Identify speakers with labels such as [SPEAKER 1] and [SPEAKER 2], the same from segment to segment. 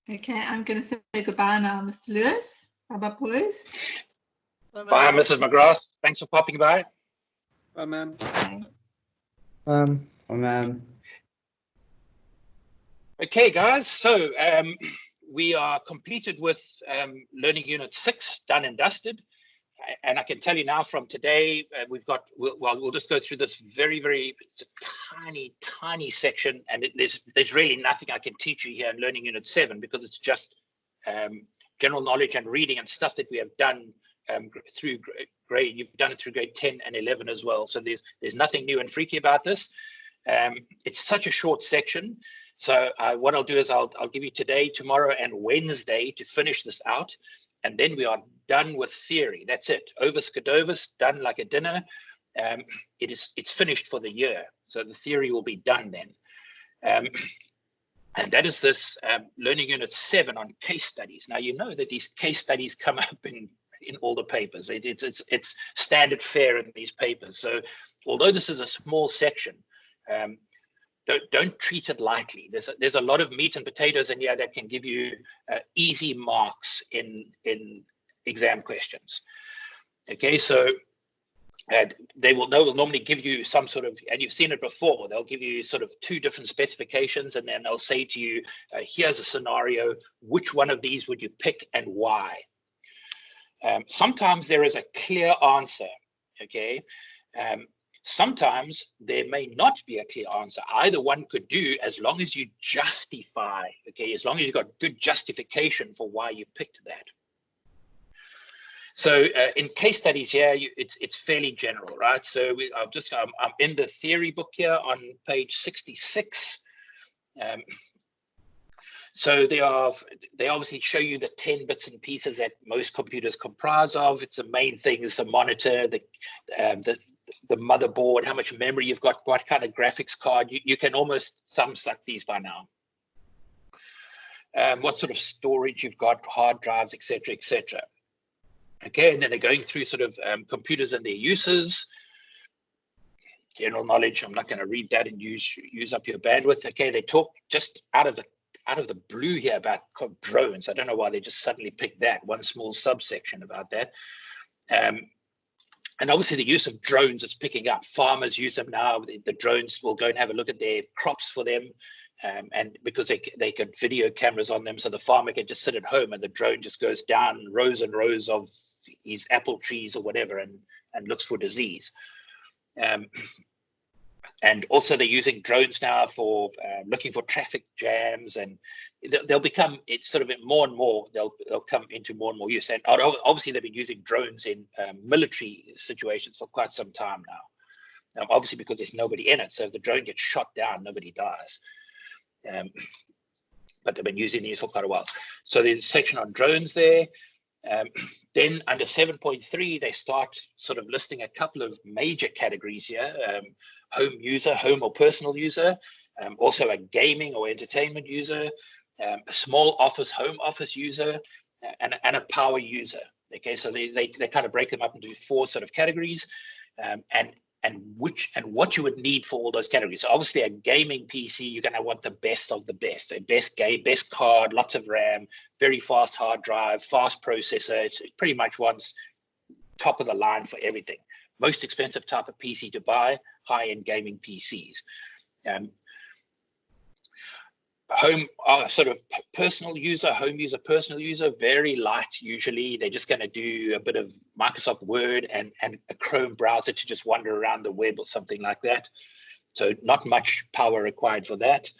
[SPEAKER 1] Okay, I'm going to say goodbye now, Mr. Lewis. Bye-bye, boys.
[SPEAKER 2] Bye, Mrs. McGrath. Thanks for popping by.
[SPEAKER 3] Bye, ma'am.
[SPEAKER 1] Bye.
[SPEAKER 4] Bye, ma'am.
[SPEAKER 2] Okay, guys. So we are completed with Learning Unit 6, done and dusted. And I can tell you now from today, we'll just go through this very tiny section, and there's really nothing I can teach you here in Learning Unit 7 because it's just general knowledge and reading and stuff that we have done through grade. You've done it through grade 10 and 11 as well. So there's nothing new and freaky about this. It's such a short section. So what I'll do is I'll give you today, tomorrow, and Wednesday to finish this out. And then we are done with theory. That's it. Ovus Cadovus, done like a dinner. It's finished for the year. So the theory will be done then. And that is this Learning Unit 7 on case studies. Now, you know that these case studies come up in all the papers. It's standard fare in these papers. So although this is a small section, don't treat it lightly. There's a lot of meat and potatoes in here that can give you easy marks in exam questions. Okay, so they will normally give you some sort of, and you've seen it before, they'll give you sort of 2 different specifications, and then they'll say to you, here's a scenario, which one of these would you pick and why? Sometimes there is a clear answer, okay? Sometimes there may not be a clear answer. Either one could do, as long as you justify, okay, as long as you've got good justification for why you picked that. So in case studies here, it's fairly general, right? So I'm in the theory book here on page 66. So they obviously show you the 10 bits and pieces that most computers comprise of. It's the main thing is the monitor, the motherboard, how much memory you've got, what kind of graphics card. You can almost thumb suck these by now. What sort of storage you've got, hard drives, etc., etc. Okay, and then they're going through sort of computers and their uses. General knowledge. I'm not going to read that and use up your bandwidth. Okay, they talk just out of the blue here about drones. I don't know why they just suddenly picked that one small subsection about that. And obviously the use of drones is picking up. Farmers use them now. The drones will go and have a look at their crops for them. And because they got video cameras on them, so the farmer can just sit at home and the drone just goes down rows and rows of his apple trees or whatever and looks for disease. And also they're using drones now for looking for traffic jams, and they'll become, it's sort of more and more, they'll come into more and more use. And obviously they've been using drones in military situations for quite some time now. Obviously because there's nobody in it, so if the drone gets shot down, nobody dies. But they've been using these for quite a while. So there's a section on drones there. Then under 7.3, they start sort of listing a couple of major categories here. Home user, home or personal user, also a gaming or entertainment user, a small office, home office user, and a power user. Okay, so they kind of break them up into 4 sort of categories, and what you would need for all those categories. So obviously a gaming PC, you're going to want the best of the best, a best card, lots of RAM, very fast hard drive, fast processor. It pretty much wants top of the line for everything. Most expensive type of PC to buy, high-end gaming PCs. Home sort of personal user, home user, personal user, very light usually. They're just going to do a bit of Microsoft Word and a Chrome browser to just wander around the web or something like that. So not much power required for that.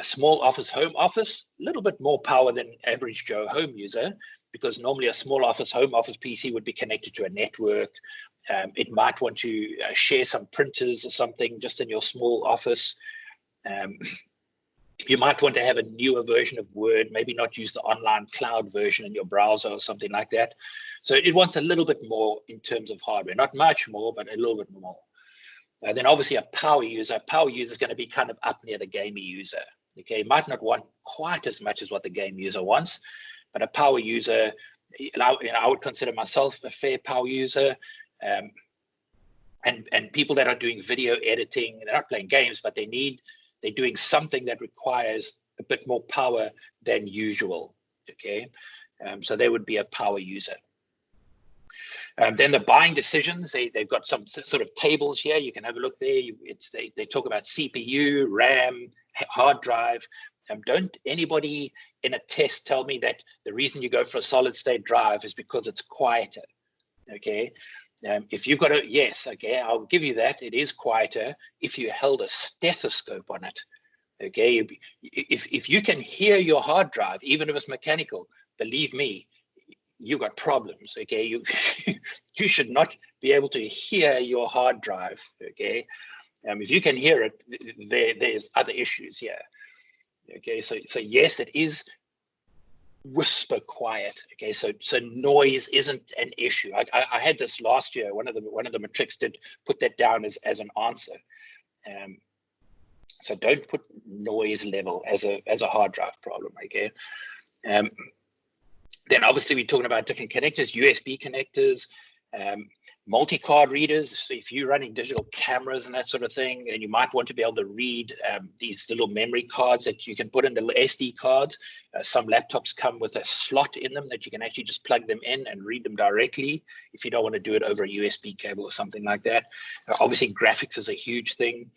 [SPEAKER 2] Small office, home office, a little bit more power than average Joe home user, because normally a small office, home office PC would be connected to a network. It might want to share some printers or something just in your small office. You might want to have a newer version of Word, maybe not use the online cloud version in your browser or something like that. So it wants a little bit more in terms of hardware, not much more, but a little bit more. Then obviously a power user is going to be kind of up near the gamer user. Okay, might not want quite as much as what the game user wants, but a power user, I would consider myself a fair power user. And people that are doing video editing, they're not playing games, but they're doing something that requires a bit more power than usual. Okay, so they would be a power user. Then the buying decisions, they've got some sort of tables here. You can have a look there. They talk about CPU, RAM, hard drive. Don't anybody in a test tell me that the reason you go for a solid state drive is because it's quieter. Okay, if you've got a, yes, okay, I'll give you that. It is quieter if you held a stethoscope on it. Okay, if you can hear your hard drive, even if it's mechanical, believe me, you got problems. Okay, you you should not be able to hear your hard drive. Okay, if you can hear it, there's other issues here. Okay, so yes, it is whisper quiet. Okay, so noise isn't an issue. I had this last year. One of the matrics did put that down as an answer. So don't put noise level as a hard drive problem. Okay. Then obviously we're talking about different connectors, USB connectors, multi-card readers. So if you're running digital cameras and that sort of thing, and you might want to be able to read these little memory cards that you can put into SD cards. Some laptops come with a slot in them that you can actually just plug them in and read them directly if you don't want to do it over a USB cable or something like that. Obviously graphics is a huge thing.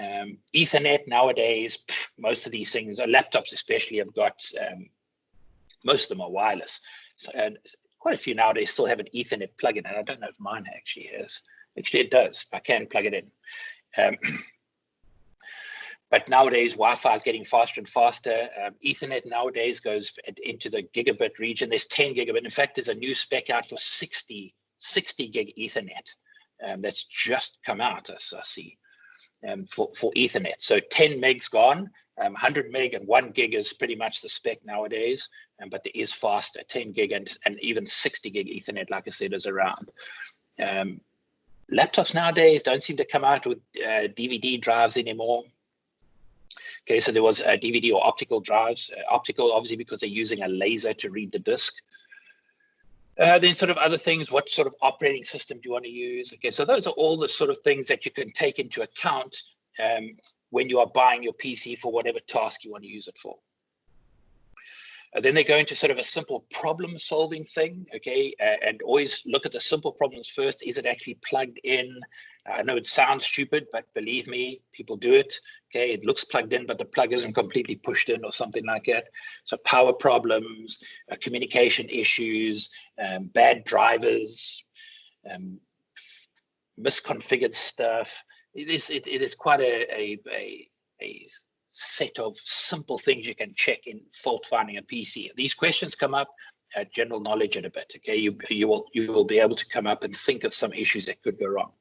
[SPEAKER 2] Ethernet nowadays, most of these things, laptops especially, have got most of them are wireless. So, and quite a few nowadays still have an Ethernet plug-in, and I don't know if mine actually is. Actually, it does. I can plug it in. But nowadays, Wi-Fi is getting faster and faster. Ethernet nowadays goes into the gigabit region. There's 10 gigabit. In fact, there's a new spec out for 60 gig Ethernet that's just come out, I see, for Ethernet. So 10 meg's gone. 100 meg and 1 gig is pretty much the spec nowadays, but there is faster. 10 gig and even 60 gig Ethernet, like I said, is around. Laptops nowadays don't seem to come out with DVD drives anymore. Okay, so there was DVD or optical drives. Optical, obviously, because they're using a laser to read the disk. Then sort of other things, what sort of operating system do you want to use? Okay, so those are all the sort of things that you can take into account when you are buying your PC for whatever task you want to use it for. Then they go into sort of a simple problem solving thing, okay, and always look at the simple problems first. Is it actually plugged in? I know it sounds stupid, but believe me, people do it. Okay, it looks plugged in, but the plug isn't completely pushed in or something like that. So power problems, communication issues, bad drivers, misconfigured stuff. It is quite a set of simple things you can check in fault finding a PC. These questions come up, general knowledge in a bit. Okay, you will be able to come up and think of some issues that could go wrong.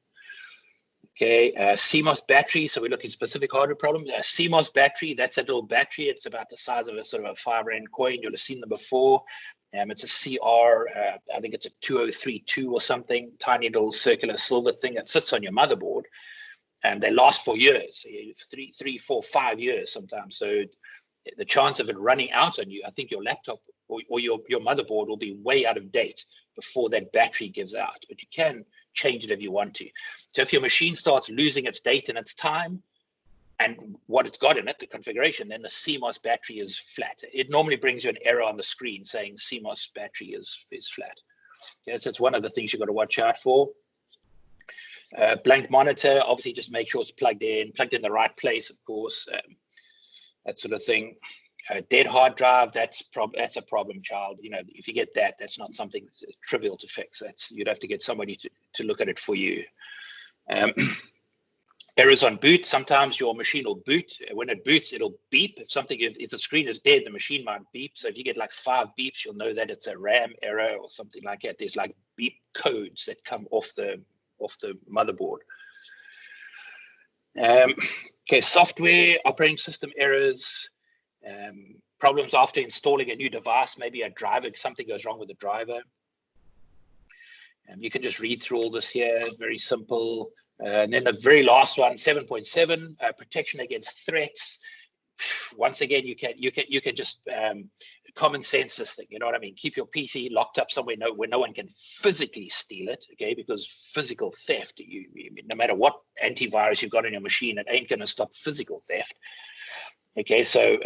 [SPEAKER 2] Okay, CMOS battery. So we're looking at specific hardware problems. CMOS battery, that's a little battery. It's about the size of a sort of a 5-rand coin. You'll have seen them before. It's a CR, I think it's a 2032 or something, tiny little circular silver thing that sits on your motherboard. And they last for years, 3, 4, 5 years sometimes. So the chance of it running out on you, I think your laptop or your motherboard will be way out of date before that battery gives out. But you can change it if you want to. So if your machine starts losing its date and its time and what it's got in it, the configuration, then the CMOS battery is flat. It normally brings you an error on the screen saying CMOS battery is flat. Okay, so it's one of the things you've got to watch out for. Blank monitor, obviously just make sure it's plugged in the right place, of course, that sort of thing. Dead hard drive, that's a problem child. You know, if you get that, that's not something that's trivial to fix. You'd have to get somebody to look at it for you. Errors on boot, sometimes your machine will boot. When it boots, it'll beep. If the screen is dead, the machine might beep. So if you get like 5 beeps, you'll know that it's a RAM error or something like that. There's like beep codes that come off the motherboard. Okay, software, operating system errors, problems after installing a new device, maybe a driver, something goes wrong with the driver. You can just read through all this here, very simple. And then the very last one, 7.7, protection against threats. Once again, you can just common sense this thing, you know what I mean? Keep your PC locked up somewhere where no one can physically steal it, okay? Because physical theft, no matter what antivirus you've got on your machine, it ain't going to stop physical theft. Okay, so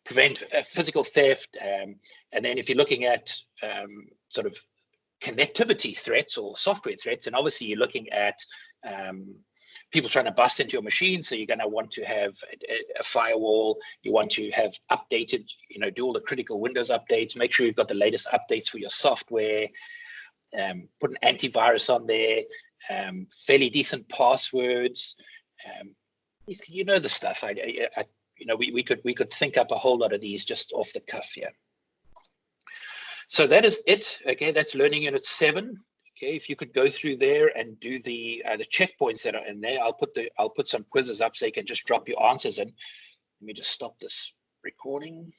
[SPEAKER 2] prevent physical theft. And then if you're looking at sort of connectivity threats or software threats, and obviously you're looking at people trying to bust into your machine, so you're going to want to have a firewall. You want to have updated, do all the critical Windows updates, make sure you've got the latest updates for your software, put an antivirus on there, fairly decent passwords. You know the stuff. We could think up a whole lot of these just off the cuff here. So that is it. Okay, that's Learning Unit 7. Okay, if you could go through there and do the checkpoints that are in there, I'll put some quizzes up so you can just drop your answers in. Let me just stop this recording.